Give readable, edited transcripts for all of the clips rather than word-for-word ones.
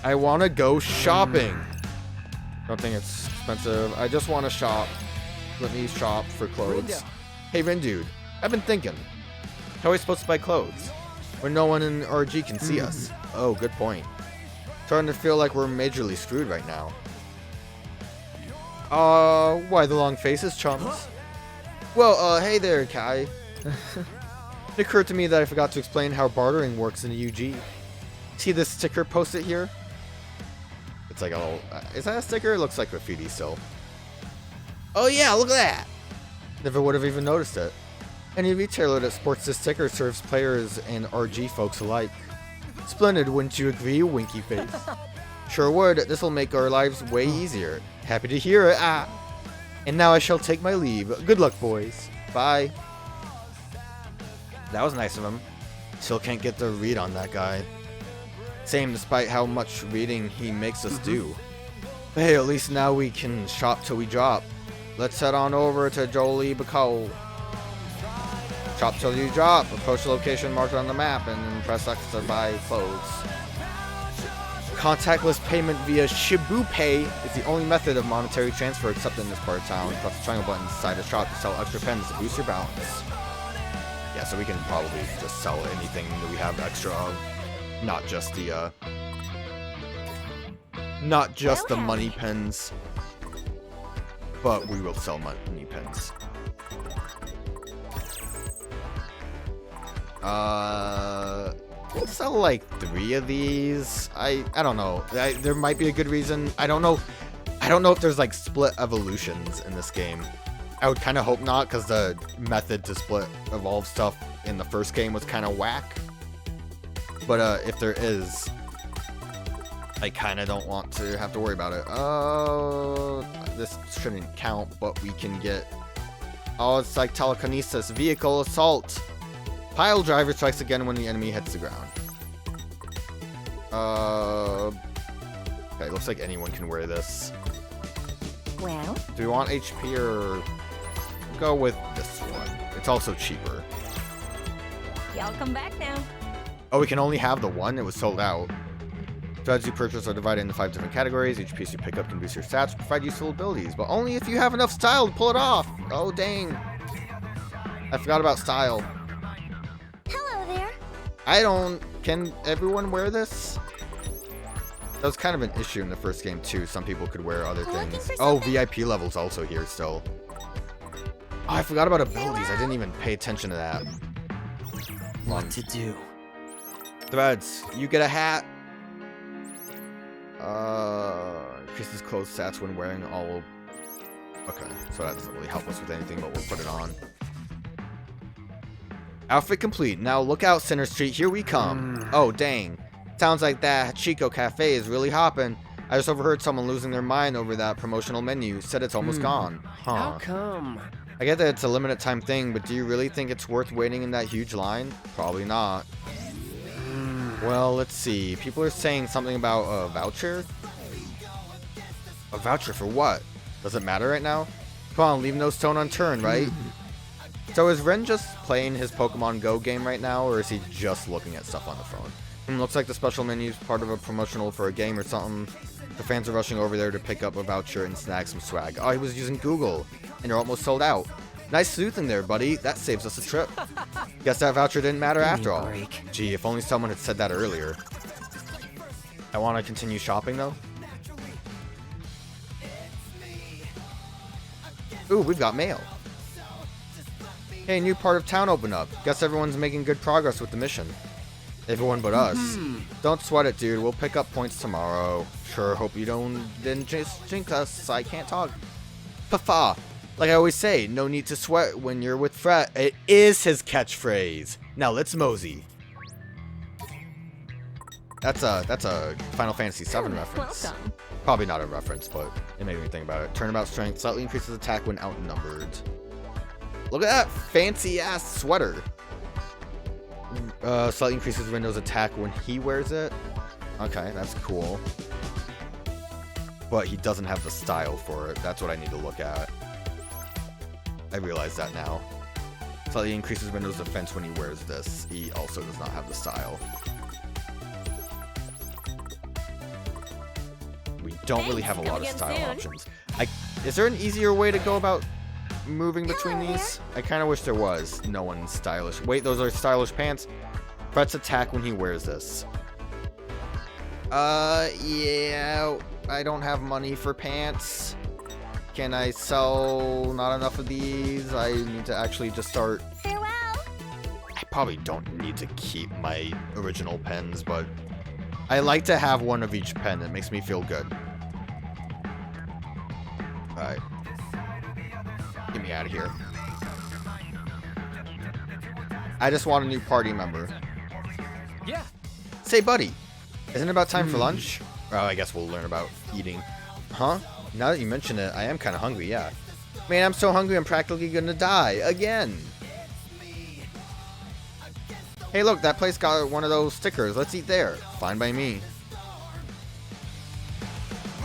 I want to go shopping. Don't think it's expensive. I just want to shop. Let me shop for clothes. Rindo. Hey, Rindude, I've been thinking. How are we supposed to buy clothes when no one in RG can see us? Oh, good point. Starting to feel like we're majorly screwed right now. Why the long faces, chums? Well, hey there, Kai. It occurred to me that I forgot to explain how bartering works in the UG. See this sticker posted here? It's like a little... is that a sticker? It looks like graffiti still. Oh yeah, look at that! Never would have even noticed it. Any retailer that sports this sticker serves players and RG folks alike. Splendid, wouldn't you agree, winky face? Sure would. This'll make our lives way easier. Happy to hear it. And now I shall take my leave. Good luck, boys. Bye. That was nice of him. Still can't get the read on that guy. Same, despite how much reading he makes us do. But hey, at least now we can shop till we drop. Let's head on over to Shibuya-but. Shop till you drop. Approach the location marked on the map and press X to buy clothes. Contactless payment via Shibu-pay is the only method of monetary transfer accepted in this part of town. Press the triangle button inside the shop to sell extra pens to boost your balance. Yeah, so we can probably just sell anything that we have extra of. Not just the money pens. But we will sell money pens. We'll sell like 3 of these. I don't know. There might be a good reason. I don't know if there's like split evolutions in this game. I would kind of hope not, because the method to split evolve stuff in the first game was kind of whack. But if there is, I kind of don't want to have to worry about it. This shouldn't count, but we can get... oh, it's like telekinesis. Vehicle assault. Pile driver strikes again when the enemy hits the ground. Okay, looks like anyone can wear this. Well, Do we want HP or... go with this one. It's also cheaper. y'all come back now. Oh, we can only have the one? It was sold out. Strategies you purchase are divided into 5 different categories. Each piece you pick up can boost your stats, provide useful abilities, but only if you have enough style to pull it off. Oh, dang. I forgot about style. Hello there. Can everyone wear this? That was kind of an issue in the first game, too. Some people could wear other Looking things. for Oh, something? VIP levels also here still. Oh, I forgot about abilities. I didn't even pay attention to that. What to do? Threads, you get a hat. Increases clothes stats when wearing all... okay, so that doesn't really help us with anything, but we'll put it on. Outfit complete. Now look out, Center Street. Here we come. Oh, dang. Sounds like that Chico Cafe is really hopping. I just overheard someone losing their mind over that promotional menu. Said it's almost gone. How Huh. come? I get that it's a limited time thing, but do you really think it's worth waiting in that huge line? Probably not. Well, let's see. People are saying something about a voucher. A voucher for what? Does it matter right now? Come on, leave no stone unturned, right? So is Ren just playing his Pokemon Go game right now, or is he just looking at stuff on the phone? Looks like the special menu's part of a promotional for a game or something. The fans are rushing over there to pick up a voucher and snag some swag. Oh, he was using Google, and they're almost sold out. Nice sleuthing there, buddy. That saves us a trip. Guess that voucher didn't matter after all. Gee, if only someone had said that earlier. I want to continue shopping, though. Ooh, we've got mail. Hey, new part of town opened up. Guess everyone's making good progress with the mission. Everyone but us. Don't sweat it, dude. We'll pick up points tomorrow. Sure, hope you didn't just jinx us. I can't talk. Pafa. Like I always say, no need to sweat when you're with Fret. It is his catchphrase. Now let's mosey. That's a Final Fantasy VII reference. Welcome. Probably not a reference, but it made me think about it. Turnabout strength slightly increases attack when outnumbered. Look at that fancy ass sweater. Slightly increases Rindo's attack when he wears it. Okay, that's cool. But he doesn't have the style for it. That's what I need to look at. I realize that now. Slightly increases Rindo's defense when he wears this. He also does not have the style. don't really have a lot of Thanks, come style again options. Is there an easier way to go about moving between these? I kind of wish there was. No one's stylish. Wait, those are stylish pants. Fret's attack when he wears this. Yeah, I don't have money for pants. Can I sell not enough of these? I need to actually just start. Farewell. I probably don't need to keep my original pens, but I like to have one of each pen. It makes me feel good. Alright. Get me out of here. I just want a new party member. Yeah. Say, buddy, isn't it about time for lunch? Well, I guess we'll learn about eating. Huh? Now that you mention it, I am kind of hungry, yeah. Man, I'm so hungry I'm practically gonna die. Again. Hey, look, that place got one of those stickers. Let's eat there. Fine by me.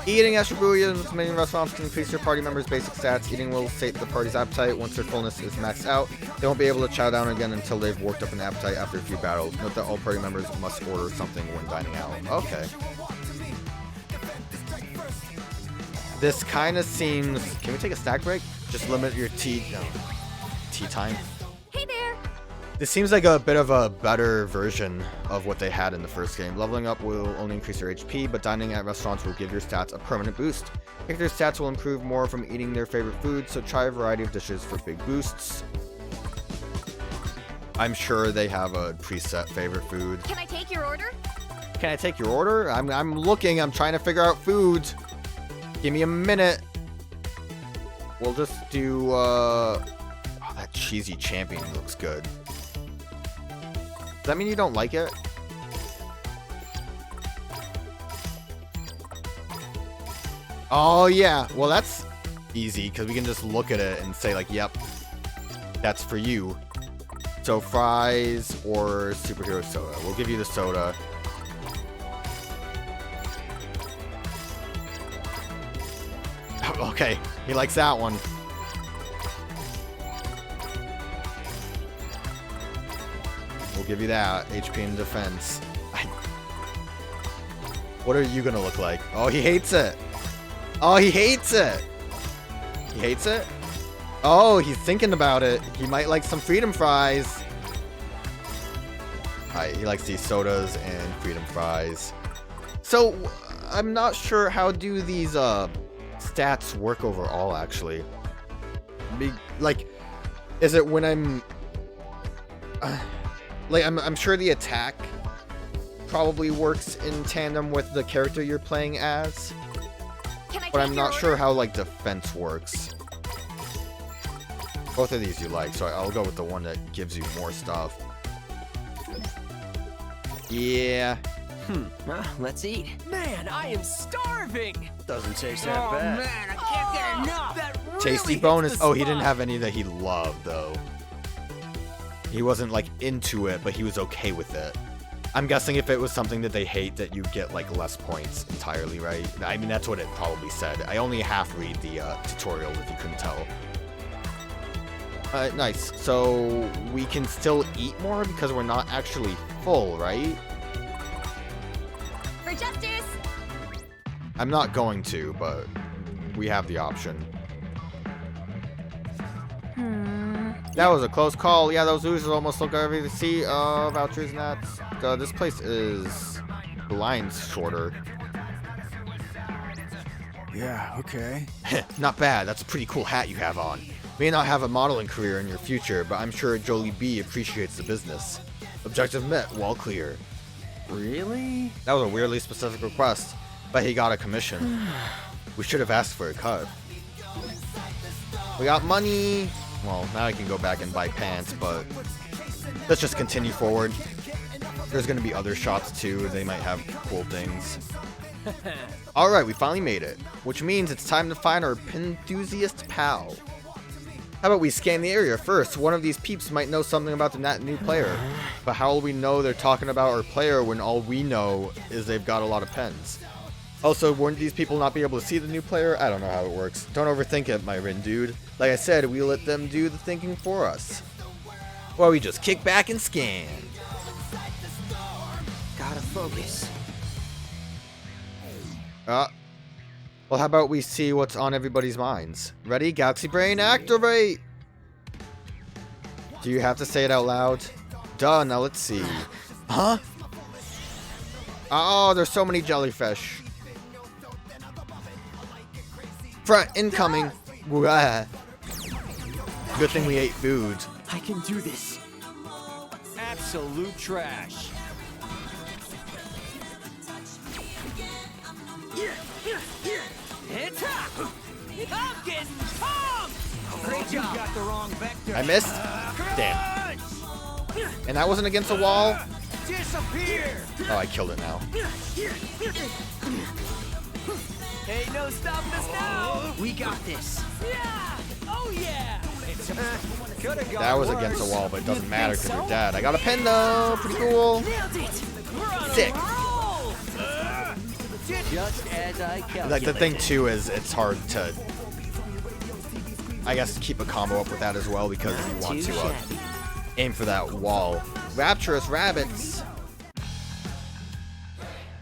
Eating at Shibuya's main restaurants can increase your party members' basic stats. Eating will sate the party's appetite. Once their fullness is maxed out, they won't be able to chow down again until they've worked up an appetite after a few battles. Note that all party members must order something when dining out. Okay. This kind of seems... Can we take a snack break? Just limit your tea time. Hey there. This seems like a bit of a better version of what they had in the first game. Leveling up will only increase your HP, but dining at restaurants will give your stats a permanent boost. Character stats will improve more from eating their favorite food, so try a variety of dishes for big boosts. I'm sure they have a preset favorite food. Can I take your order? Can I take your order? I'm looking. I'm trying to figure out food. Give me a minute. We'll just do, oh, that cheesy champion looks good. Does that mean you don't like it? Oh, yeah. Well, that's easy, because we can just look at it and say, like, yep, that's for you. So, fries or superhero soda. We'll give you the soda. Okay, he likes that one. We'll give you that. HP and defense. What are you gonna look like? Oh, he hates it. Oh, he hates it. He hates it? Oh, he's thinking about it. He might like some freedom fries. Alright, he likes these sodas and freedom fries. So, I'm not sure how do these stats work overall, actually. Like, is it when I'm... like, I'm sure the attack probably works in tandem with the character you're playing as. But I'm not sure how, like, defense works. Both of these you like, so I'll go with the one that gives you more stuff. Yeah. Let's eat. Man, I am starving! Doesn't taste that bad. Man, I can't get enough! That really Tasty hits bonus. the Oh, he didn't spot. have any that he loved, though. He wasn't, like, into it, but he was okay with it. I'm guessing if it was something that they hate, that you get, like, less points entirely, right? I mean, that's what it probably said. I only half read the tutorial, if you couldn't tell. Nice. So, we can still eat more because we're not actually full, right? For justice. I'm not going to, but we have the option. That was a close call. Yeah, those oozes almost look over to see. Vouchers and that. This place is lines shorter. Yeah, okay. Not bad. That's a pretty cool hat you have on. May not have a modeling career in your future, but I'm sure Jolie B appreciates the business. Objective met. Wall clear. Really? That was a weirdly specific request, but he got a commission. We should have asked for a cut. We got money. Well, now I can go back and buy pants, but let's just continue forward. There's going to be other shops too. They might have cool things. Alright, we finally made it, which means it's time to find our Penthusiast pal. How about we scan the area first? One of these peeps might know something about the new player. But how will we know they're talking about our player when all we know is they've got a lot of pens? Also, wouldn't these people not be able to see the new player? I don't know how it works. Don't overthink it, my Rin dude. Like I said, we let them do the thinking for us. Or we just kick back and scan. Gotta focus. Well, how about we see what's on everybody's minds? Ready? Galaxy Brain, activate! Do you have to say it out loud? Duh, now let's see. Huh? Oh, there's so many jellyfish. Front, incoming. Wah. Good thing we ate food. I can do this. Absolute trash. Hit up! I'm getting pumped! Great job! Got the wrong vector. I missed? Damn. And that wasn't against the wall? Disappear! Oh, I killed it now. Ain't no stopping us now! We got this! Yeah! Oh yeah! Could've gone That was worse. against the wall, but it doesn't matter because so? we're dead. I got a pin though. Pretty cool. Nailed it! We're on Sick. a roll! Just as I calculated. Like the thing too is it's hard to, I guess, keep a combo up with that as well because you want to aim for that wall. Rapturous rabbits.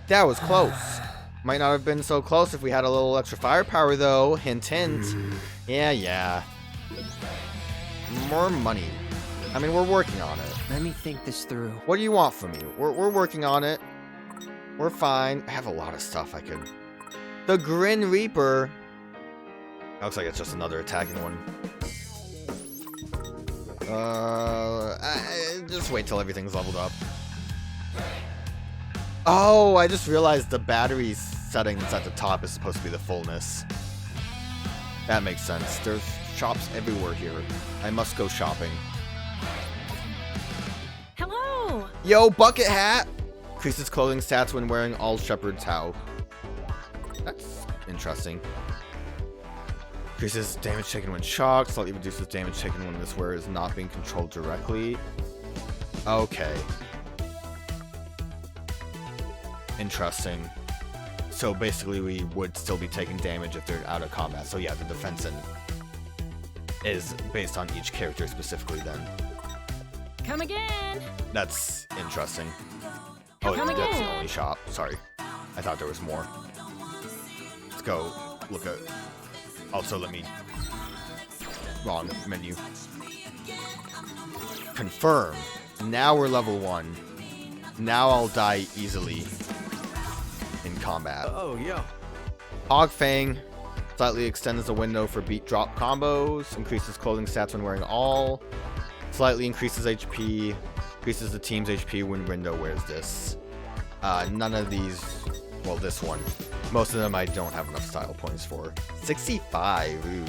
That was close. Might not have been so close if we had a little extra firepower though. Hint, hint. Yeah. More money. I mean, we're working on it. Let me think this through. What do you want from me? We're working on it. We're fine. I have a lot of stuff I could. The Grin Reaper. Looks like it's just another attacking one. Just wait till everything's leveled up. Oh, I just realized the battery settings at the top is supposed to be the fullness. That makes sense. There's shops everywhere here. I must go shopping. Hello. Yo, bucket hat! Increases clothing stats when wearing all shepherd's how. That's interesting. Increases damage taken when shocked. Slightly reduces damage taken when this wearer is not being controlled directly. Okay. Interesting. So basically we would still be taking damage if they're out of combat. So yeah, the defense is based on each character specifically then. Come again. That's interesting. Come that's the again. only shop. Sorry. I thought there was more. Let's go look at... Also, let me... Wrong menu. Confirm. Now we're level 1. Now I'll die easily in combat. Oh, yeah. Hog Fang slightly extends the window for beat drop combos, increases clothing stats when wearing all, slightly increases HP, increases the team's HP when Rindo wears this. None of these, well, this one. Most of them I don't have enough style points for. 65, ooh.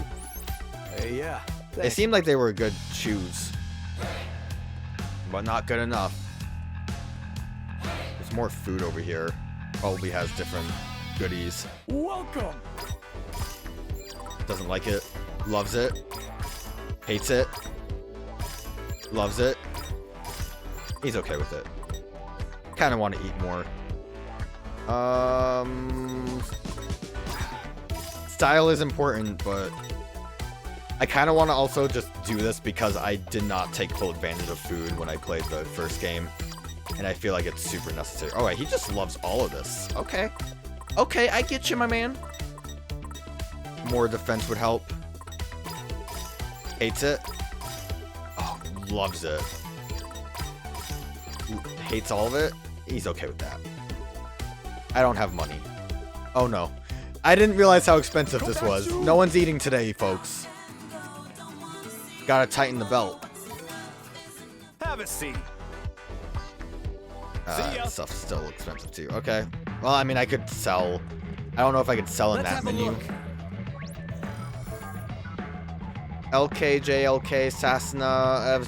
Hey, yeah. They seemed like they were good shoes, but not good enough. There's more food over here. Probably has different goodies. Welcome. Doesn't like it. Loves it. Hates it. Loves it. He's okay with it. Kind of want to eat more. Style is important, but I kind of want to also just do this because I did not take full advantage of food when I played the first game. And I feel like it's super necessary. Oh, wait, he just loves all of this. Okay. Okay, I get you, my man. More defense would help. Hates it. Oh, loves it. Hates all of it. He's okay with that. I don't have money. Oh, no. I didn't realize how expensive this was. No one's eating today, folks. Gotta tighten the belt. Have a seat. Stuff's still expensive too. Okay. Well, I mean, I could sell. I don't know if I could sell in that menu. LKJLK Sassana.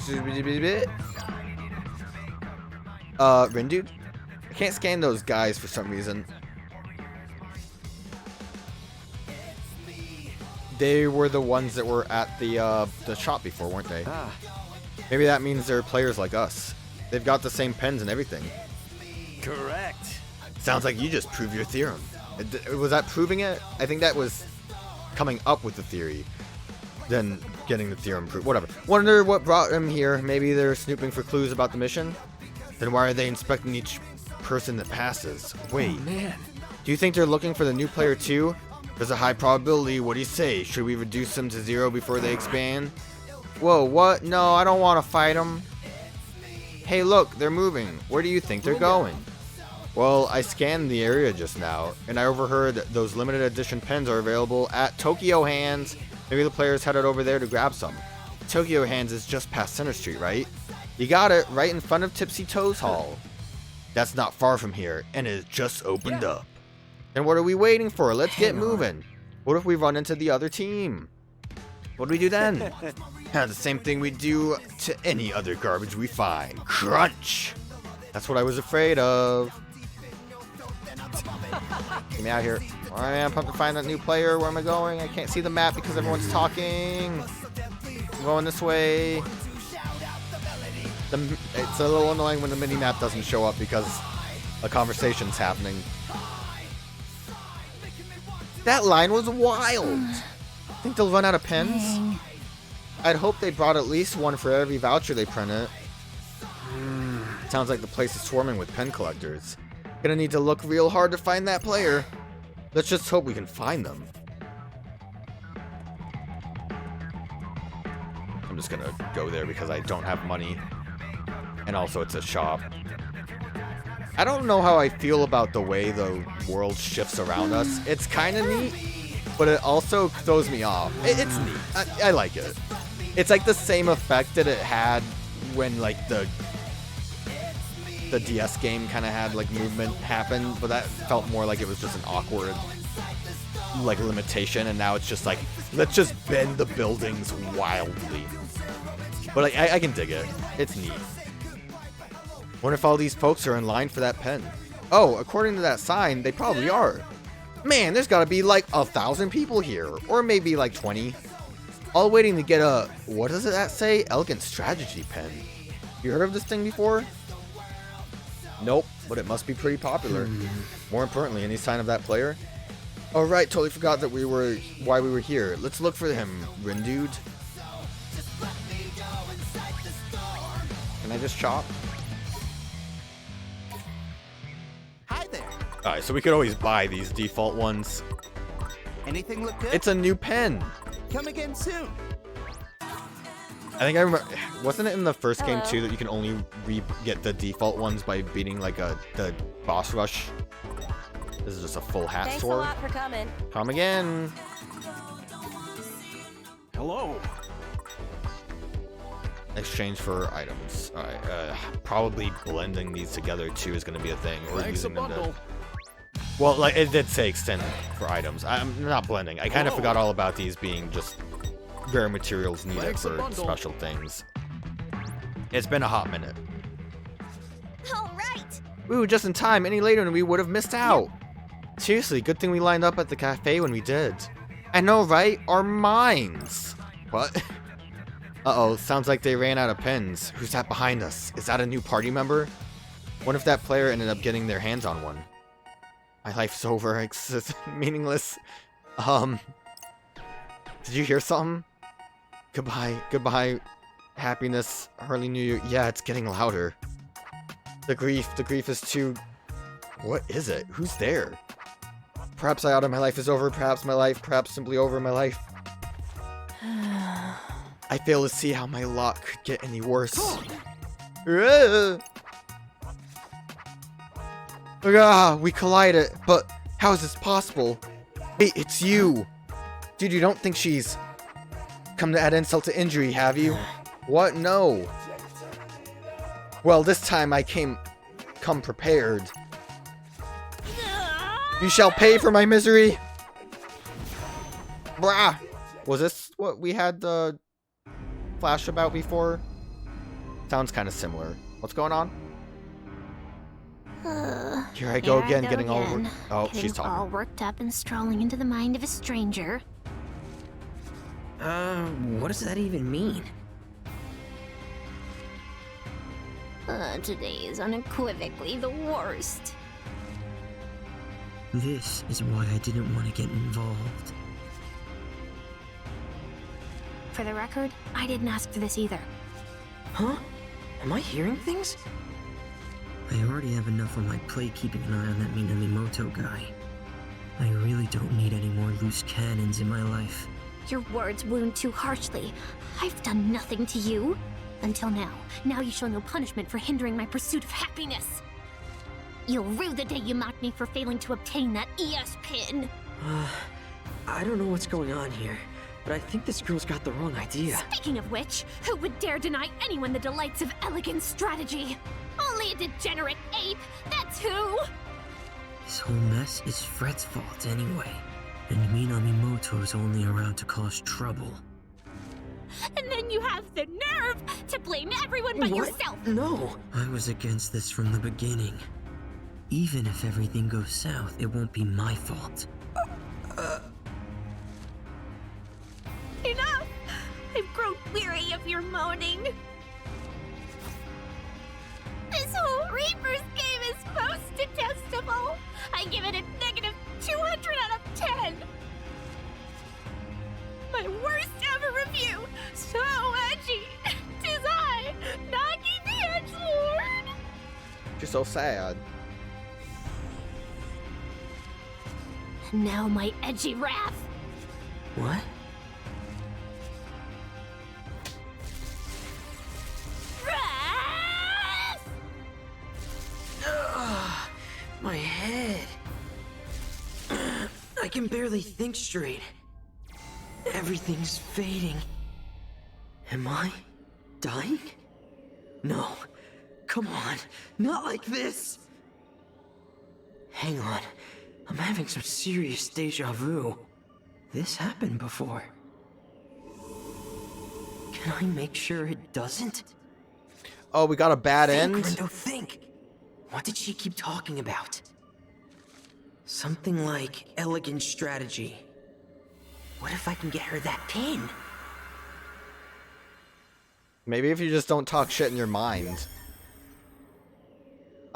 Rindo? I can't scan those guys for some reason. They were the ones that were at the shop before, weren't they? Ah. Maybe that means they're players like us. They've got the same pens and everything. Correct. Sounds like you just proved your theorem. Was that proving it? I think that was coming up with the theory, then getting the theorem proved. Whatever. Wonder what brought them here. Maybe they're snooping for clues about the mission? Then why are they inspecting each person that passes? Wait. Oh, man. Do you think they're looking for the new player too? There's a high probability. What do you say? Should we reduce them to 0 before they expand? Whoa, what? No, I don't want to fight them. Hey, look, they're moving. Where do you think they're going? Well, I scanned the area just now, and I overheard that those limited edition pens are available at Tokyo Hands. Maybe the players headed over there to grab some. Tokyo Hands is just past Center Street, right? You got it, right in front of Tipsy Toes Hall. That's not far from here, and it just opened up. And what are we waiting for? Let's get moving. What if we run into the other team? What do we do then? The same thing we do to any other garbage we find. Crunch! That's what I was afraid of. Get me out here. I am pumped to find that new player. Where am I going? I can't see the map because everyone's talking. I'm going this way. It's a little annoying when the mini-map doesn't show up because a conversation's happening. That line was wild. Think they'll run out of pens? Dang. I'd hope they brought at least one for every voucher they printed. Sounds like the place is swarming with pen collectors. Gonna need to look real hard to find that player. Let's just hope we can find them. I'm just gonna go there because I don't have money. And also it's a shop. I don't know how I feel about the way the world shifts around us. It's kind of neat, but it also throws me off. It's neat. I like it. It's like the same effect that it had when like the DS game kind of had like movement happen, but that felt more like it was just an awkward like limitation, and now it's just like, let's just bend the buildings wildly. But like, I can dig it. It's neat. Wonder if all these folks are in line for that pen. Oh, according to that sign, they probably are. Man, there's gotta be like 1,000 people here, or maybe like 20. All waiting to get a, what does that say? Elegant strategy pen. You heard of this thing before? Nope, but it must be pretty popular. More importantly, any sign of that player? Oh right, totally forgot that why we were here. Let's look for him, Rindo. Can I just chop? Hi there. Alright, so we could always buy these default ones. Anything look good? It's a new pen. Come again soon. I think I remember, wasn't it in the first game too that you can only get the default ones by beating like the boss rush? This is just a full hat Thanks store. a lot for coming. Come again. Hello. Exchange for items. Alright, probably blending these together too is going to be a thing. Or Thanks a using them to... bundle. Well, like it did say extend for items. I'm not blending. I kind of forgot all about these being just rare materials needed Thanks a for bundle. special things. It's been a hot minute. All right. Ooh, just in time. Any later and we would have missed out. Seriously, good thing we lined up at the cafe when we did. I know, right? Our minds. What? Uh-oh, sounds like they ran out of pens. Who's that behind us? Is that a new party member? Wonder if that player ended up getting their hands on one. My life's over. It's meaningless. Did you hear something? Goodbye. Happiness. Early New Year. Yeah, it's getting louder. The grief is too... What is it? Who's there? Perhaps I oughta my life is over. Perhaps simply over my life. I fail to see how my lot could get any worse. We collided, but how is this possible? Wait, it's you! Dude, you don't think she's come to add insult to injury, have you? What? No. Well, this time I come prepared. You shall pay for my misery! Brah! Was this what we had the flash about before? Sounds kind of similar. What's going on? Here I go again, getting all... Oh, she's talking. All worked up and strolling into the mind of a stranger. What does that even mean? Today is unequivocally the worst. This is why I didn't want to get involved. For the record, I didn't ask for this either. Huh? Am I hearing things? I already have enough on my plate keeping an eye on that Minamimoto guy. I really don't need any more loose cannons in my life. Your words wound too harshly. I've done nothing to you. Until now. Now you show no punishment for hindering my pursuit of happiness. You'll rue the day you mocked me for failing to obtain that ES pin. I don't know what's going on here, but I think this girl's got the wrong idea. Speaking of which, who would dare deny anyone the delights of elegant strategy? Only a degenerate ape, that's who! This whole mess is Fred's fault anyway. And Minamimoto's only around to cause trouble. And then you have the nerve to blame everyone but What? yourself! No! I was against this from the beginning. Even if everything goes south, it won't be my fault. Enough! I've grown weary of your moaning. This whole Reaper's game is most detestable. I give it a negative 200 out of 10. My worst ever review. So edgy. 'Tis I, Nagi the Edgelord. You're so sad. Now my edgy wrath. What? Wrath! My head. I can barely think straight. Everything's fading. Am I dying? No. Come on. Not like this. Hang on. I'm having some serious deja vu. This happened before. Can I make sure it doesn't? Oh, we got a bad Think, end? Rindo, think. What did she keep talking about? Something like elegant strategy. What if I can get her that pin? Maybe if you just don't talk shit in your mind.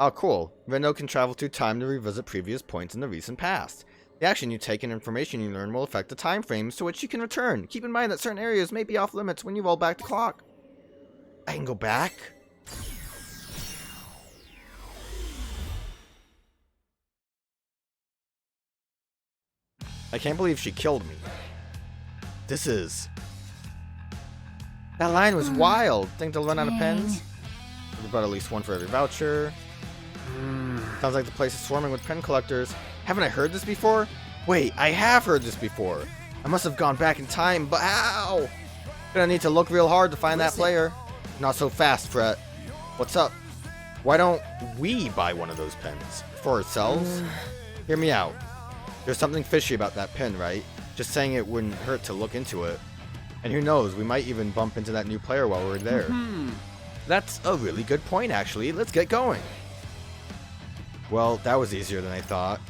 Oh, cool. Rindo can travel through time to revisit previous points in the recent past. The action you take and information you learn will affect the time frames to which you can return. Keep in mind that certain areas may be off limits when you roll back the clock. I can go back? I can't believe she killed me. This is... That line was wild. Think they'll run out of pens? There's about at least one for every voucher. Sounds like the place is swarming with pen collectors. Haven't I heard this before? Wait, I have heard this before. I must have gone back in time, but how? Gonna need to look real hard to find that player. Not so fast, Fret. What's up? Why don't we buy one of those pens? For ourselves? Hear me out. There's something fishy about that pen, right? Just saying it wouldn't hurt to look into it. And who knows, we might even bump into that new player while we're there. That's a really good point, actually. Let's get going. Well, that was easier than I thought.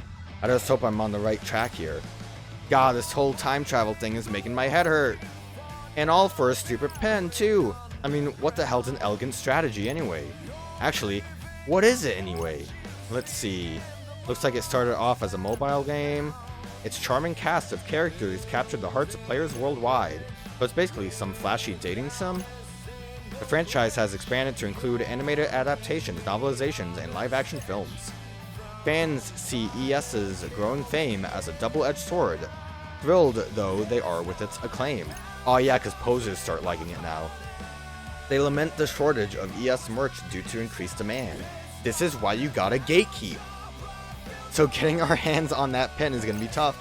I just hope I'm on the right track here. God, this whole time travel thing is making my head hurt. And all for a stupid pen, too. I mean, what the hell's an elegant strategy anyway? Actually, what is it anyway? Let's see. Looks like it started off as a mobile game. Its charming cast of characters captured the hearts of players worldwide. So it's basically some flashy dating sim. The franchise has expanded to include animated adaptations, novelizations, and live-action films. Fans see ES's growing fame as a double-edged sword. Thrilled, though, they are with its acclaim. Oh yeah, because posers start liking it now. They lament the shortage of ES merch due to increased demand. This is why you gotta gatekeep. So getting our hands on that pen is gonna be tough.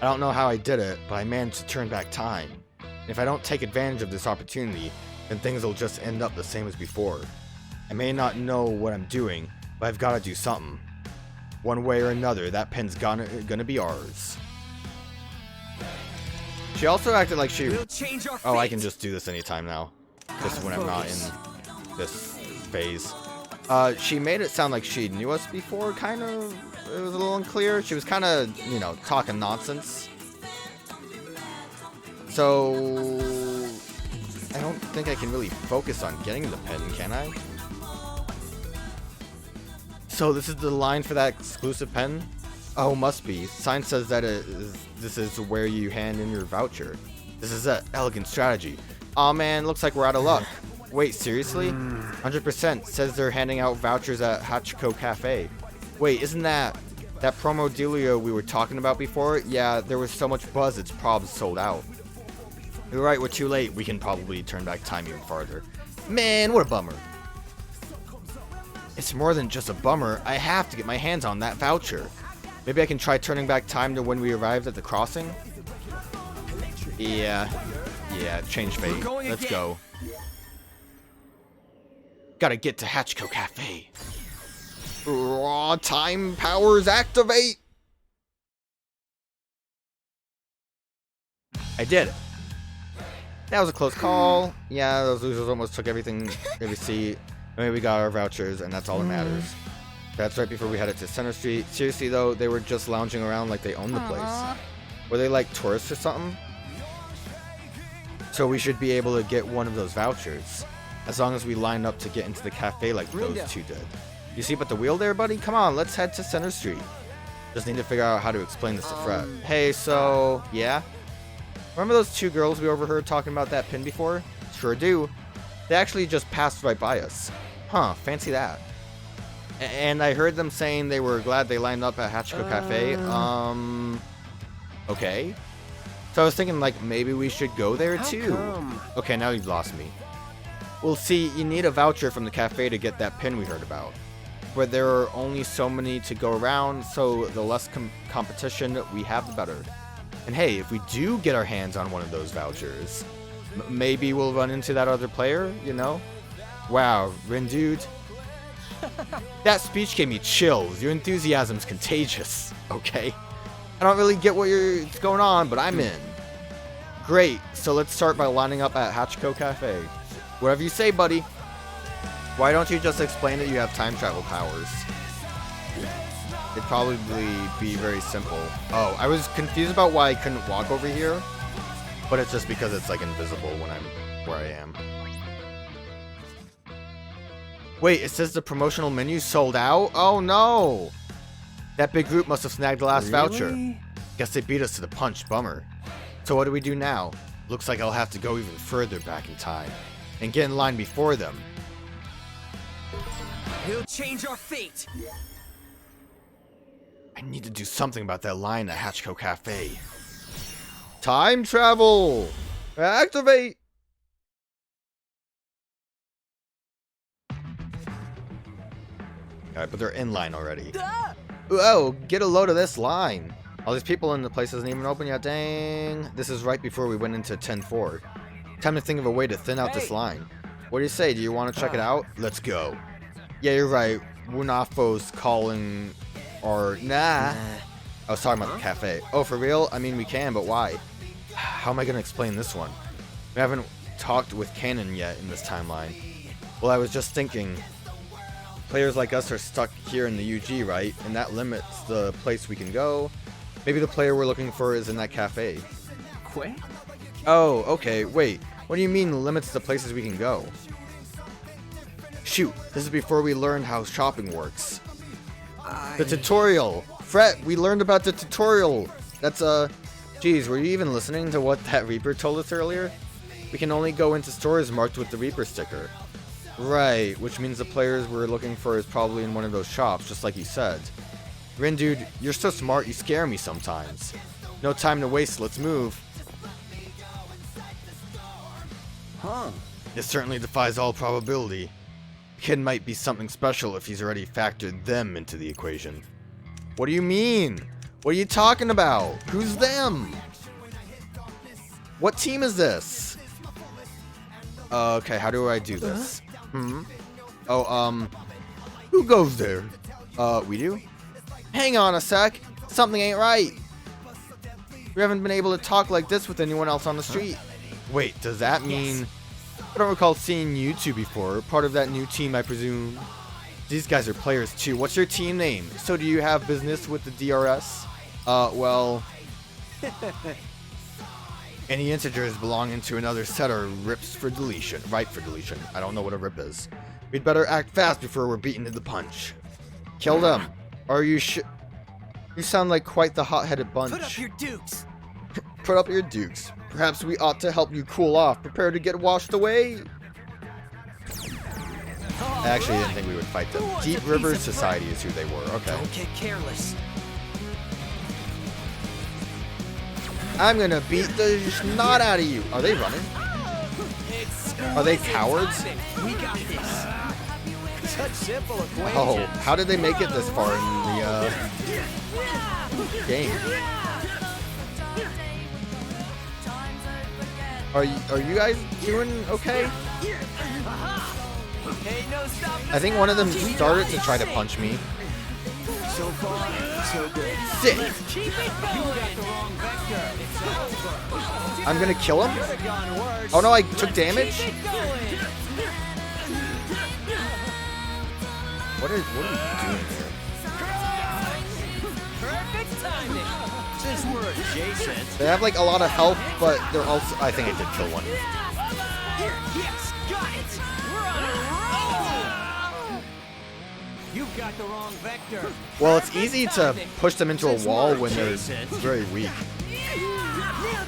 I don't know how I did it, but I managed to turn back time. And if I don't take advantage of this opportunity, then things will just end up the same as before. I may not know what I'm doing, but I've gotta do something. One way or another, that pen's gonna be ours. She also acted like she... Oh, I can just do this anytime now. Just when I'm not in this phase. She made it sound like she knew us before, kind of. It was a little unclear. She was kind of, you know, talking nonsense. So... I don't think I can really focus on getting the pen, can I? So this is the line for that exclusive pen? Oh, must be. Sign says that this is where you hand in your voucher. This is an elegant strategy. Aw man, looks like we're out of luck. Wait, seriously? 100% says they're handing out vouchers at Hachiko Cafe. Wait, isn't that... That promo dealio we were talking about before, yeah, there was so much buzz it's probably sold out. You're right, we're too late. We can probably turn back time even farther. Man, what a bummer. It's more than just a bummer. I have to get my hands on that voucher. Maybe I can try turning back time to when we arrived at the crossing? Yeah, change fate. Let's go. Gotta get to Hachiko Cafe. Raw time powers activate! I did it. That was a close call. Yeah, those losers almost took everything every seat. I mean, we got our vouchers, and that's all that matters. That's right before we headed to Center Street. Seriously, though, they were just lounging around like they owned the place. Were they like tourists or something? So we should be able to get one of those vouchers. As long as we line up to get into the cafe like those two did. You see but the wheel there, buddy? Come on, let's head to Center Street. Just need to figure out how to explain this to Fred. Hey, so, yeah? Remember those two girls we overheard talking about that pin before? Sure do. They actually just passed right by us. Huh, fancy that. And I heard them saying they were glad they lined up at Hachiko Cafe. Okay. So I was thinking, like, maybe we should go there too. Okay, now you've lost me. Well, see, you need a voucher from the cafe to get that pin we heard about. But there are only so many to go around, so the less competition we have, the better. And hey, if we do get our hands on one of those vouchers, maybe we'll run into that other player, you know? Wow, Rindo. That speech gave me chills. Your enthusiasm's contagious, okay? I don't really get what's going on, but I'm in. Great, so let's start by lining up at Hachiko Cafe. Whatever you say, buddy. Why don't you just explain that you have time travel powers? It'd probably be very simple. Oh, I was confused about why I couldn't walk over here, but it's just because it's like invisible when I'm where I am. Wait, it says the promotional menu sold out? Oh no! That big group must have snagged the last voucher. Guess they beat us to the punch, bummer. So what do we do now? Looks like I'll have to go even further back in time and get in line before them. He'll change our fate. I need to do something about that line at Hachiko Cafe. Time travel! Activate! Alright, but they're in line already. Oh, get a load of this line. All these people in the place isn't even open yet, dang. This is right before we went into 10-4. Time to think of a way to thin out this line. What do you say? Do you want to check it out? Let's go. Yeah, you're right. Wunafo's calling... Or, nah. I was talking about the cafe. Oh, for real? I mean, we can, but why? How am I going to explain this one? We haven't talked with Canon yet in this timeline. Well, I was just thinking... Players like us are stuck here in the UG, right? And that limits the place we can go. Maybe the player we're looking for is in that cafe. Quay? Oh, okay, wait. What do you mean limits the places we can go? Shoot, this is before we learned how shopping works. The tutorial! Fret, we learned about the tutorial! That's, geez, were you even listening to what that Reaper told us earlier? We can only go into stores marked with the Reaper sticker. Right, which means the players we're looking for is probably in one of those shops, just like you said. Rindo, you're so smart, you scare me sometimes. No time to waste, let's move. Huh. It certainly defies all probability. The kid might be something special if he's already factored them into the equation. What do you mean? What are you talking about? Who's them? What team is this? Okay, how do I do this? Oh, who goes there? We do? Hang on a sec. Something ain't right. We haven't been able to talk like this with anyone else on the street. Wait, does that mean... I don't recall seeing you two before. Part of that new team, I presume. These guys are players too. What's your team name? So do you have business with the DRS? Well... Any integers belonging to another set are rips for deletion. Right for deletion. I don't know what a rip is. We'd better act fast before we're beaten to the punch. Kill them. Are you You sound like quite the hot-headed bunch. Put up your dukes. Put up your dukes. Perhaps we ought to help you cool off. Prepare to get washed away. I actually didn't think we would fight them. Deep River Society is who they were. Okay. Don't get careless. I'm gonna beat the snot out of you. Are they running? Are they cowards? We got this. Such simple equation. Oh, how did they make it this far in the game? Are you guys doing okay? Hey, no stopping. I think one of them started to try to punch me. So far, so good. Sick. Keep it going. You got the wrong vector. It's over. I'm gonna kill him. Could've gone worse. Oh no, I took damage. Keep it going. What are we doing here? Perfect timing. Since we're adjacent. They have like a lot of health, but they're also. I think I did kill one. Yes, got it. We're on a roll. You've got the wrong vector. Well, it's easy to push them into a wall when they're very weak.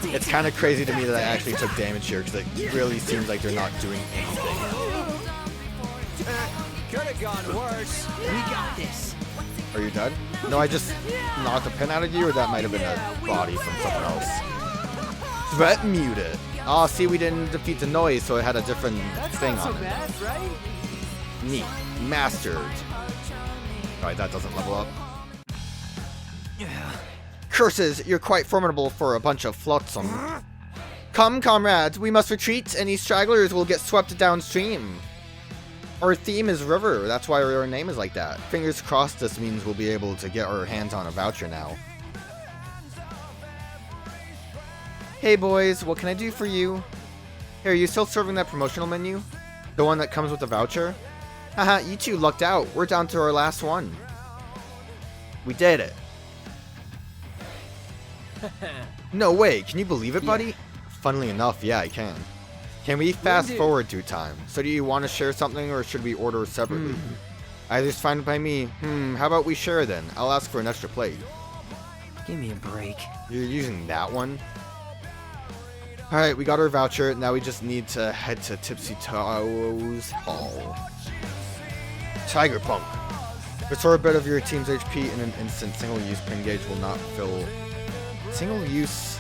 It's kind of crazy to me that I actually took damage here because it really seems like they're not doing anything. Could have gone worse. We got this. Are you dead? No, I just knocked a pin out of you, or that might have been a body from someone else. Threat muted. Oh, see, we didn't defeat the noise, so it had a different thing on it. Bad, right? Neat. Mastered. Alright, that doesn't level up. Curses, you're quite formidable for a bunch of flotsam. Come, comrades, we must retreat. Any stragglers will get swept downstream. Our theme is river, that's why our name is like that. Fingers crossed this means we'll be able to get our hands on a voucher now. Hey boys, what can I do for you? Hey, are you still serving that promotional menu? The one that comes with the voucher? Haha, you two lucked out. We're down to our last one. We did it. No way, can you believe it, buddy? Funnily enough, yeah, I can. Can we fast forward through time? So do you want to share something, or should we order separately? Either's fine by me. How about we share then? I'll ask for an extra plate. Give me a break. You're using that one? Alright, we got our voucher. Now we just need to head to Tipsy Toes Hall. Tiger Punk. Restore a bit of your team's HP in an instant. Single-use pin gauge will not fill. Single-use...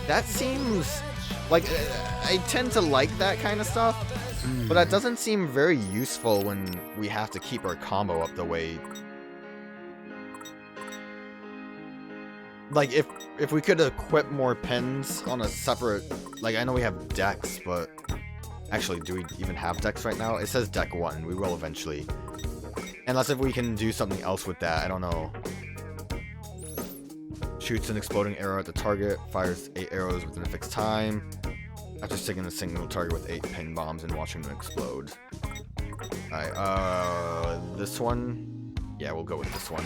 That seems... Like, I tend to like that kind of stuff, but that doesn't seem very useful when we have to keep our combo up the way... Like, if we could equip more pins on a separate... Like, I know we have decks, but... Actually, do we even have decks right now? It says deck 1. We will eventually. Unless if we can do something else with that. I don't know. Shoots an exploding arrow at the target. Fires 8 arrows within a fixed time. After sticking a single target with 8 pin bombs and watching them explode. Alright, this one? Yeah, we'll go with this one.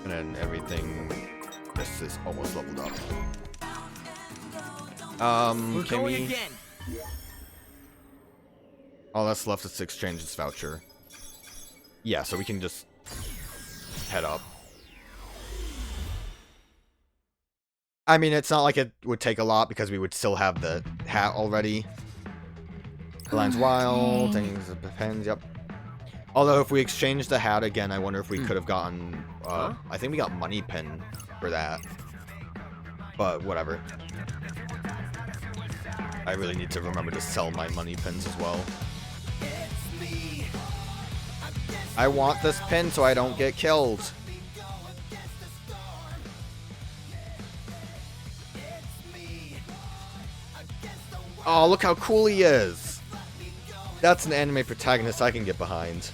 And then everything... This is almost leveled up. Can we... Again. All that's left is to exchange this voucher. Yeah, so we can just head up. I mean, it's not like it would take a lot because we would still have the hat already. The line's wild, things depends, yep. Although if we exchange the hat again, I wonder if we could have gotten, I think we got money pin for that. But whatever. I really need to remember to sell my money pins as well. I want this pin so I don't get killed. Oh, look how cool he is. That's an anime protagonist I can get behind.